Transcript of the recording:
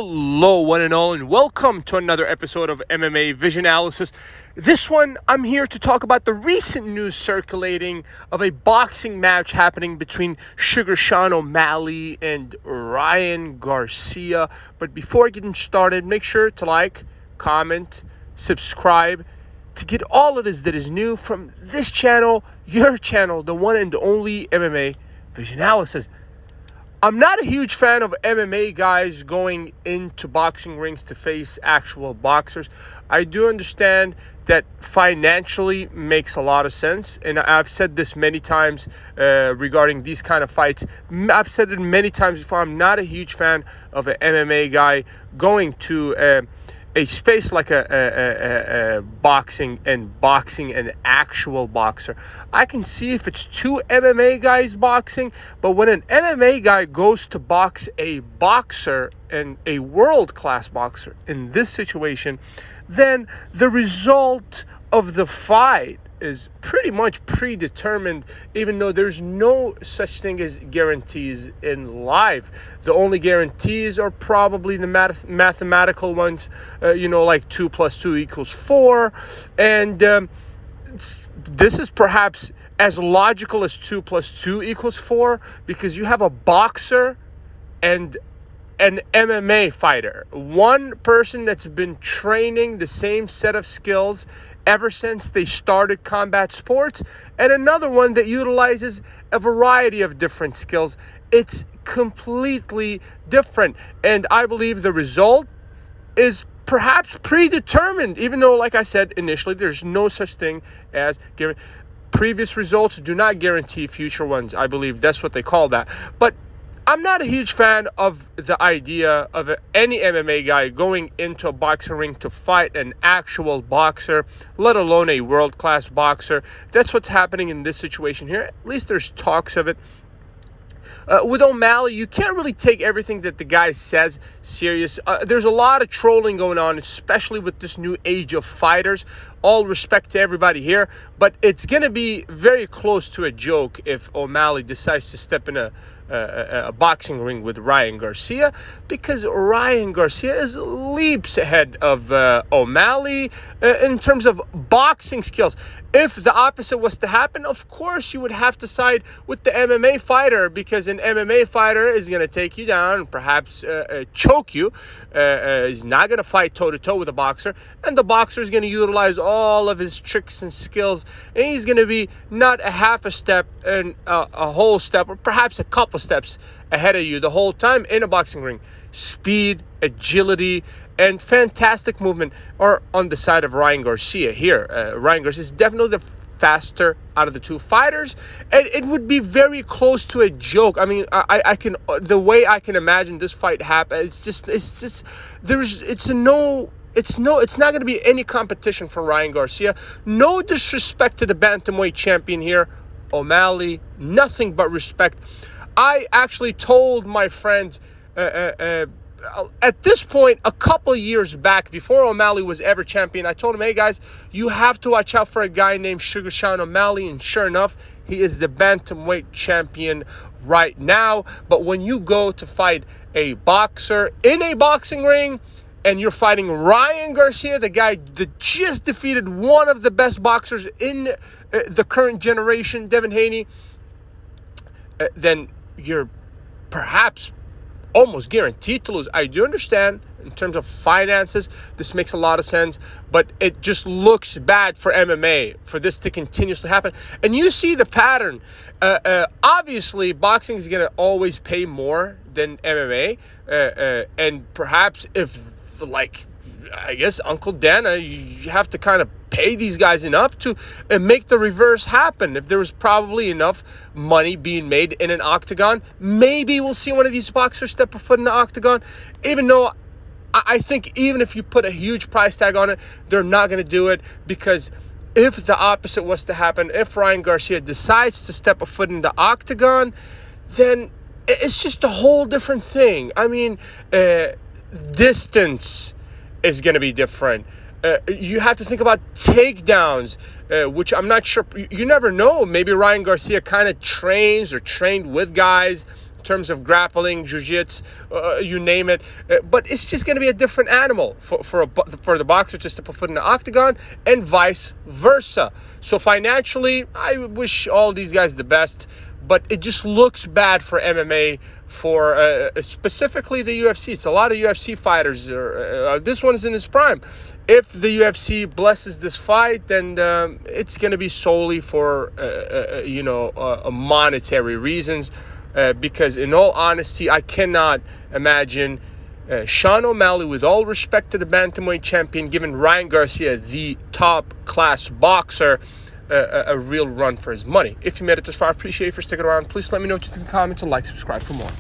Hello, one and all, and welcome to another episode of MMA Vision Analysis. This one, I'm here to talk about the recent news circulating of a boxing match happening between Sugar Sean O'Malley and Ryan Garcia. But before getting started, make sure to like, comment, subscribe to get all of this that is new from this channel, your channel, the one and only MMA Vision Analysis. I'm not a huge fan of MMA guys going into boxing rings to face actual boxers. I do understand that financially makes a lot of sense, and I've said this many times regarding these kind of fights. I've said it many times before. I'm not a huge fan of an MMA guy going to a space like a boxing an actual boxer. I can see if it's two MMA guys boxing, but when an MMA guy goes to box a boxer and a world-class boxer in this situation, then the result of the fight is pretty much predetermined, even though there's no such thing as guarantees in life. The only guarantees are probably the mathematical ones, like 2 + 2 = 4. And this is perhaps as logical as 2 + 2 = 4, because you have a boxer and an MMA fighter. One person that's been training the same set of skills ever since they started combat sports, and another one that utilizes a variety of different skills. It's completely different, and I believe the result is perhaps predetermined, even though, like I said initially, there's no such thing as previous results do not guarantee future ones. I believe that's what they call that. But I'm not a huge fan of the idea of any MMA guy going into a boxing ring to fight an actual boxer, let alone a world-class boxer. That's what's happening in this situation here. At least there's talks of it. With O'Malley, you can't really take everything that the guy says serious. There's a lot of trolling going on, especially with this new age of fighters. All respect to everybody here, but it's going to be very close to a joke if O'Malley decides to step in a boxing ring with Ryan Garcia, because Ryan Garcia is leaps ahead of O'Malley in terms of boxing skills. If the opposite was to happen, of course you would have to side with the MMA fighter, because an MMA fighter is going to take you down and perhaps choke you. He's not going to fight toe-to-toe with a boxer, and the boxer is going to utilize all of his tricks and skills, and he's going to be not a half a step and a whole step, or perhaps a couple steps ahead of you the whole time in a boxing ring. Speed, agility, and fantastic movement are on the side of Ryan Garcia here. Ryan Garcia is definitely the faster out of the two fighters, and it would be very close to a joke. I mean, I can, the way I can imagine this fight happen, it's not going to be any competition for Ryan Garcia. No disrespect to the bantamweight champion here, O'Malley, nothing but respect. I actually told my friends at this point, a couple years back, before O'Malley was ever champion, I told him, hey guys, you have to watch out for a guy named Sugar Sean O'Malley, and sure enough, he is the bantamweight champion right now. But when you go to fight a boxer in a boxing ring, and you're fighting Ryan Garcia, the guy that just defeated one of the best boxers in the current generation, Devin Haney, then you're perhaps almost guaranteed to lose. I do understand in terms of finances, this makes a lot of sense, but it just looks bad for MMA for this to continuously happen. And you see the pattern. Obviously, boxing is going to always pay more than MMA, and perhaps if, like, I guess Uncle Dana, you have to kind of pay these guys enough to make the reverse happen. If there was probably enough money being made in an octagon, maybe we'll see one of these boxers step a foot in the octagon, even though I think even if you put a huge price tag on it, they're not going to do it, because if the opposite was to happen, if Ryan Garcia decides to step a foot in the octagon, then it's just a whole different thing. I mean, distance is going to be different. You have to think about takedowns, which I'm not sure. You never know. Maybe Ryan Garcia kind of trained with guys in terms of grappling, jiu-jitsu, you name it. But it's just going to be a different animal for the boxer to step a foot in the octagon, and vice versa. So financially, I wish all these guys the best, but it just looks bad for MMA, for specifically the UFC. It's a lot of UFC fighters. This one's in his prime. If the UFC blesses this fight, then it's going to be solely for monetary reasons. Because in all honesty, I cannot imagine Sean O'Malley, with all respect to the bantamweight champion, giving Ryan Garcia, the top class boxer, a real run for his money. If you made it this far, I appreciate you for sticking around. Please let me know what you think in the comments, and like, subscribe for more.